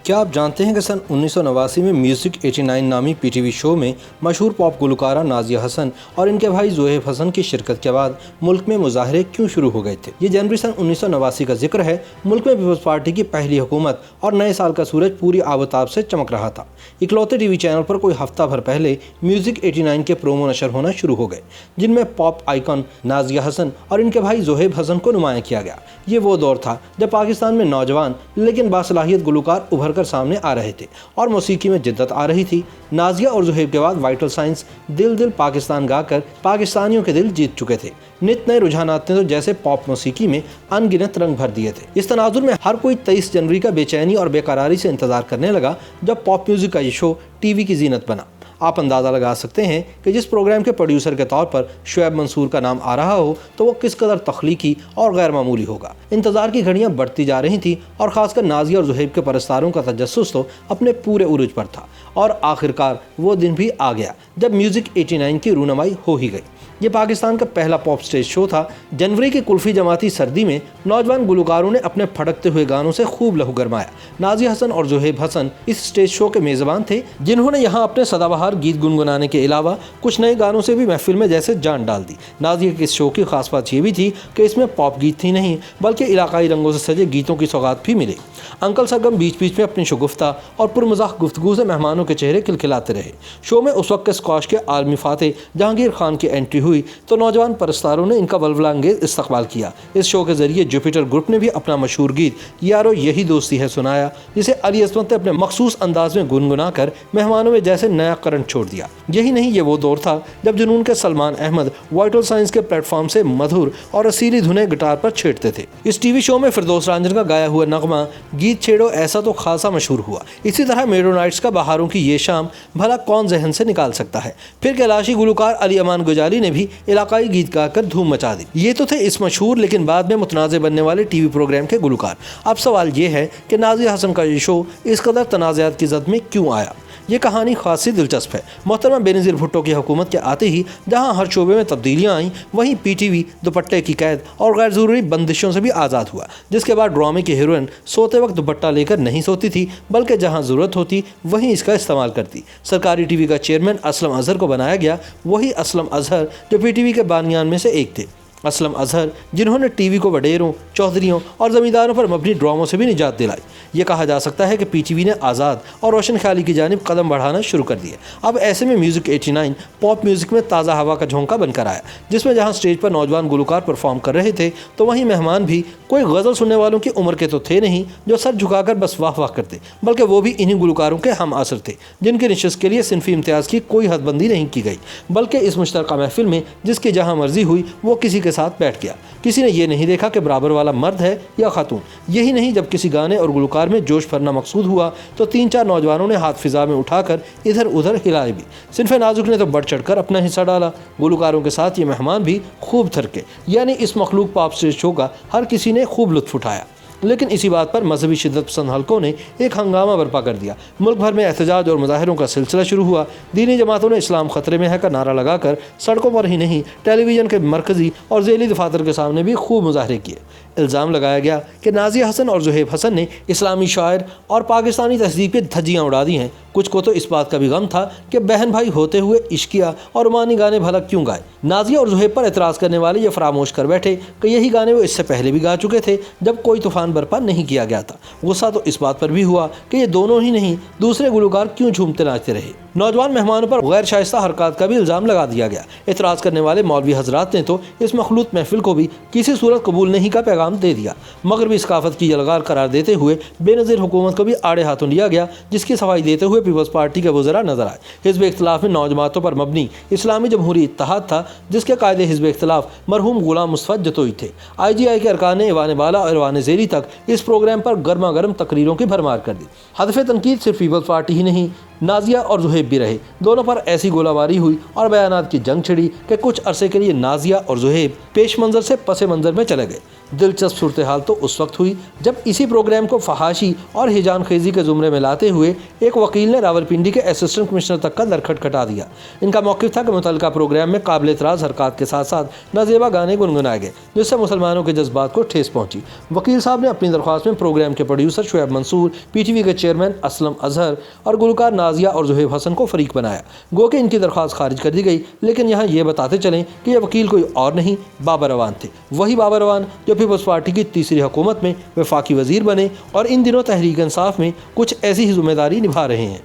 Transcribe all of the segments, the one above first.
کیا آپ جانتے ہیں کہ سن 1989 میں میوزک 89 نامی پی ٹی وی شو میں مشہور پاپ گلوکارہ نازیہ حسن اور ان کے بھائی زہیب حسن کی شرکت کے بعد ملک میں مظاہرے کیوں شروع ہو گئے تھے؟ یہ جنوری سن 1989 کا ذکر ہے۔ ملک میں پیپلز پارٹی کی پہلی حکومت اور نئے سال کا سورج پوری آب و تاب سے چمک رہا تھا۔ اکلوتے ٹی وی چینل پر کوئی ہفتہ بھر پہلے میوزک 89 کے پرومو نشر ہونا شروع ہو گئے، جن میں پاپ آئیکن نازیہ حسن اور ان کے بھائی زہیب حسن کو نمایاں کیا گیا۔ یہ وہ دور تھا جب پاکستان میں نوجوان لیکن باصلاحیت گلوکار ابھر کر سامنے آ رہے تھے اور موسیقی میں جدت آ رہی تھی۔ نازیہ اور زہیب کے بعد وائٹل سائنس دل دل پاکستان گا کر پاکستانیوں کے دل جیت چکے تھے۔ نت نئے رجحانات نے تو جیسے پاپ موسیقی میں ان گنت رنگ بھر دیے تھے۔ اس تناظر میں ہر کوئی 23 جنوری کا بے چینی اور بے قراری سے انتظار کرنے لگا جب پاپ میوزک کا یہ شو ٹی وی کی زینت بنا۔ آپ اندازہ لگا سکتے ہیں کہ جس پروگرام کے پروڈیوسر کے طور پر شعیب منصور کا نام آ رہا ہو تو وہ کس قدر تخلیقی اور غیر معمولی ہوگا۔ انتظار کی گھڑیاں بڑھتی جا رہی تھیں اور خاص کر نازیہ اور زہیب کے پرستاروں کا تجسس تو اپنے پورے عروج پر تھا، اور آخرکار وہ دن بھی آ گیا جب میوزک 89 کی رونمائی ہو ہی گئی۔ یہ پاکستان کا پہلا پاپ سٹیج شو تھا۔ جنوری کی کلفی جماعتی سردی میں نوجوان گلوکاروں نے اپنے پھڑکتے ہوئے گانوں سے خوب لہو گرمایا۔ نازیہ حسن اور زہیب حسن اس سٹیج شو کے میزبان تھے، جنہوں نے یہاں اپنے سدا بہار گیت گنگنانے کے علاوہ کچھ نئے گانوں سے بھی محفل میں جیسے جان ڈال دی۔ نازیہ کے اس شو کی خاص بات یہ بھی تھی کہ اس میں پاپ گیت ہی نہیں بلکہ علاقائی رنگوں سے سجے گیتوں کی سوغات بھی ملے۔ انکل سرگم بیچ بیچ میں اپنی شگفتہ اور پرمزاح گفتگو سے مہمانوں کے چہرے کھلکھلاتے رہے۔ شو میں اس وقت کے اسکواش کے عالمی فاتح جہانگیر خان کی انٹری ہوئی تو نوجوان پرستاروں نے ان کا ولولہ انگیز استقبال کیا۔ اس شو کے ذریعے جوپیٹر گروپ نے بھی اپنا مشہور گیت یارو یہی دوستی ہے سنایا، جسے علی عصمت نے اپنے مخصوص انداز میں گنگنا کر مہمانوں میں جیسے نیا کرنٹ چھوڑ دیا۔ یہی نہیں، یہ وہ دور تھا جب جنون کے سلمان احمد وائٹل سائنس کے پلیٹ فارم سے مدھر اور رسیلی دھنیں گٹار پر چھیڑتے تھے۔ اس ٹی وی شو میں فردوس رانجن کا گایا ہوا نغمہ گیت چھیڑو ایسا تو خاصا مشہور ہوا۔ اسی طرح میڈو نائٹس کا بہاروں کی یہ شام بھلا کون ذہن سے نکال سکتا ہے۔ پھر کیلاشی گلوکار علی امان گجالی نے بھی علاقائی گیت گا کر دھوم مچا دی۔ یہ تو تھے اس مشہور لیکن بعد میں متنازع بننے والے ٹی وی پروگرام کے گلوکار۔ اب سوال یہ ہے کہ نازیہ حسن کا یہ شو اس قدر تنازعات کی زد میں کیوں آیا؟ یہ کہانی خاصی دلچسپ ہے۔ محترمہ بینظیر بھٹو کی حکومت کے آتے ہی جہاں ہر شعبے میں تبدیلیاں آئیں، وہیں پی ٹی وی دوپٹے کی قید اور غیر ضروری بندشوں سے بھی آزاد ہوا، جس کے بعد ڈرامے کی ہیروئن سوتے وقت دوپٹہ لے کر نہیں سوتی تھی بلکہ جہاں ضرورت ہوتی وہیں اس کا استعمال کرتی۔ سرکاری ٹی وی کا چیئرمین اسلم اظہر کو بنایا گیا، وہی اسلم اظہر جو پی ٹی وی کے بانیان میں سے ایک تھے۔ اسلم اظہر جنہوں نے ٹی وی کو وڈیروں، چودھریوں اور زمینداروں پر مبنی ڈراموں سے بھی نجات دلائی۔ یہ کہا جا سکتا ہے کہ پی ٹی وی نے آزاد اور روشن خیالی کی جانب قدم بڑھانا شروع کر دیے۔ اب ایسے میں میوزک 89 پاپ میوزک میں تازہ ہوا کا جھونکا بن کر آیا، جس میں جہاں سٹیج پر نوجوان گلوکار پرفارم کر رہے تھے تو وہیں مہمان بھی کوئی غزل سننے والوں کی عمر کے تو تھے نہیں جو سر جھکا کر بس واہ واہ کرتے، بلکہ وہ بھی انہی گلوکاروں کے ہم عصر تھے جن کی نشست کے لیے صنفی امتیاز کی کوئی حد بندی نہیں کی گئی، بلکہ اس مشترکہ محفل میں جس کی جہاں مرضی ہوئی وہ کسی کے ساتھ بیٹھ گیا۔ کسی نے یہ نہیں دیکھا کہ برابر والا مرد ہے یا خاتون۔ یہی نہیں، جب کسی گانے اور گلوکار میں جوش بھرنا مقصود ہوا تو 3-4 نوجوانوں نے ہاتھ فضا میں اٹھا کر ادھر ادھر ہلائے بھی۔ صنف نازک نے تو بڑھ چڑھ کر اپنا حصہ ڈالا۔ گلوکاروں کے ساتھ یہ مہمان بھی خوب تھرکے، یعنی اس مخلوق پاپ سٹیج شو کا ہر کسی نے خوب لطف اٹھایا۔ لیکن اسی بات پر مذہبی شدت پسند حلقوں نے ایک ہنگامہ برپا کر دیا۔ ملک بھر میں احتجاج اور مظاہروں کا سلسلہ شروع ہوا۔ دینی جماعتوں نے اسلام خطرے میں ہے کا نعرہ لگا کر سڑکوں پر ہی نہیں، ٹیلی ویژن کے مرکزی اور ذیلی دفاتر کے سامنے بھی خوب مظاہرے کیے۔ الزام لگایا گیا کہ نازیہ حسن اور زہیب حسن نے اسلامی شاعر اور پاکستانی تہذیب کی دھجیاں اڑا دی ہیں۔ کچھ کو تو اس بات کا بھی غم تھا کہ بہن بھائی ہوتے ہوئے عشقیہ اور رومانی گانے بھلا کیوں گائے۔ نازیہ اور زہیب پر اعتراض کرنے والے یہ فراموش کر بیٹھے کہ یہی گانے وہ اس سے پہلے بھی گا چکے تھے جب کوئی طوفان برپا نہیں کیا گیا تھا۔ غصہ تو اس بات پر بھی ہوا کہ یہ دونوں ہی نہیں، دوسرے گلوکار کیوں جھومتے ناچتے رہے۔ نوجوان مہمانوں پر غیر شائستہ حرکات کا بھی الزام لگا دیا گیا۔ اعتراض کرنے والے مولوی حضرات نے تو اس مخلوط محفل کو بھی کسی صورت قبول نہیں کا پیغام دے دیا۔ مغربی ثقافت کی یلغار قرار دیتے ہوئے بے نظیر حکومت کو بھی آڑے ہاتھوں لیا گیا، جس کی صفائی دیتے ہوئے پیپلز پارٹی کے وزراء نظر آئے۔ حزب اختلاف میں 9 جماعتوں پر مبنی اسلامی جمہوری اتحاد تھا، جس کے قائد حزب اختلاف مرحوم غلام مصطفی جتوئی تھے۔ آئی جی آئی کے ارکان نے ایوان بالا اور ایوان زیری تک اس پروگرام پر گرما گرم تقریروں کی بھرمار کر دی۔ ہدف تنقید صرف پیپلز پارٹی ہی نہیں نازیہ اور زہیب بھی رہے۔ دونوں پر ایسی گولہ باری ہوئی اور بیانات کی جنگ چھڑی کہ کچھ عرصے کے لیے نازیہ اور زہیب پیش منظر سے پس منظر میں چلے گئے۔ دلچسپ صورتحال تو اس وقت ہوئی جب اسی پروگرام کو فحاشی اور ہیجان خیزی کے زمرے میں لاتے ہوئے ایک وکیل نے راولپنڈی کے اسسٹنٹ کمشنر تک کا در کھٹکھٹا دیا۔ ان کا موقف تھا کہ متعلقہ پروگرام میں قابل اعتراض حرکات کے ساتھ ساتھ نازیبا گانے گنگنائے گئے، جس سے مسلمانوں کے جذبات کو ٹھیس پہنچی۔ وکیل صاحب نے اپنی درخواست میں پروگرام کے پروڈیوسر شعیب منصور، پی ٹی وی کے چیئرمین اسلم اظہر اور گلوکار نازیہ اور زہیب حسن کو فریق بنایا۔ گو کہ ان کی درخواست خارج کر دی گئی، لیکن یہاں یہ بتاتے چلیں کہ یہ وکیل کوئی اور نہیں، بابر اعوان تھے۔ وہی بابر اعوان جو پیپلز پارٹی کی تیسری حکومت میں وفاقی وزیر بنے اور ان دنوں تحریک انصاف میں کچھ ایسی ہی ذمہ داری نبھا رہے ہیں۔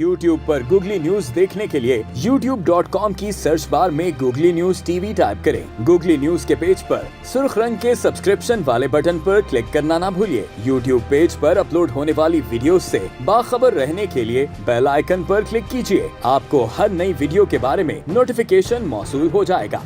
YouTube پر گوگلی نیوز دیکھنے کے لیے youtube.com کی سرچ بار میں googly news T V type کریں۔ گوگلی نیوز کے پیج پر سرخ رنگ کے سبسکرپشن والے بٹن پر کلک کرنا نہ بھولیے۔ YouTube پیج پر اپلوڈ ہونے والی ویڈیوز سے باخبر رہنے کے لیے بیل آئیکن پر کلک کیجیے۔ آپ کو ہر نئی ویڈیو کے بارے میں نوٹیفیکیشن موصول ہو جائے گا۔